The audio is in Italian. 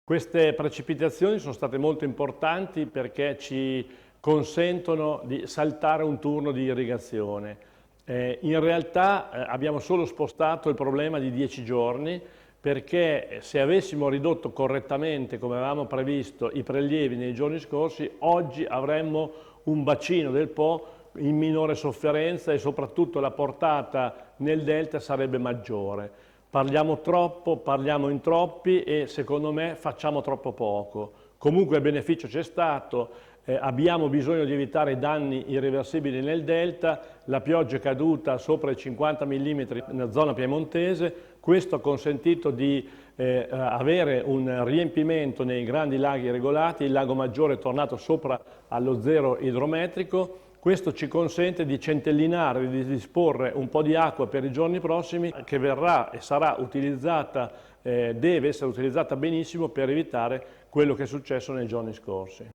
Queste precipitazioni sono state molto importanti perché ci consentono di saltare un turno di irrigazione. In realtà abbiamo solo spostato il problema di 10 giorni perché se avessimo ridotto correttamente, come avevamo previsto, i prelievi nei giorni scorsi, oggi avremmo un bacino del Po in minore sofferenza e soprattutto la portata nel delta sarebbe maggiore. Parliamo troppo, parliamo in troppi e secondo me facciamo troppo poco. Comunque il beneficio c'è stato, abbiamo bisogno di evitare danni irreversibili nel delta, la pioggia è caduta sopra i 50 mm nella zona piemontese, questo ha consentito di avere un riempimento nei grandi laghi regolati, il lago Maggiore è tornato sopra allo zero idrometrico. Questo ci consente di centellinare, di disporre un po' di acqua per i giorni prossimi che verrà e sarà utilizzata, deve essere utilizzata benissimo per evitare quello che è successo nei giorni scorsi.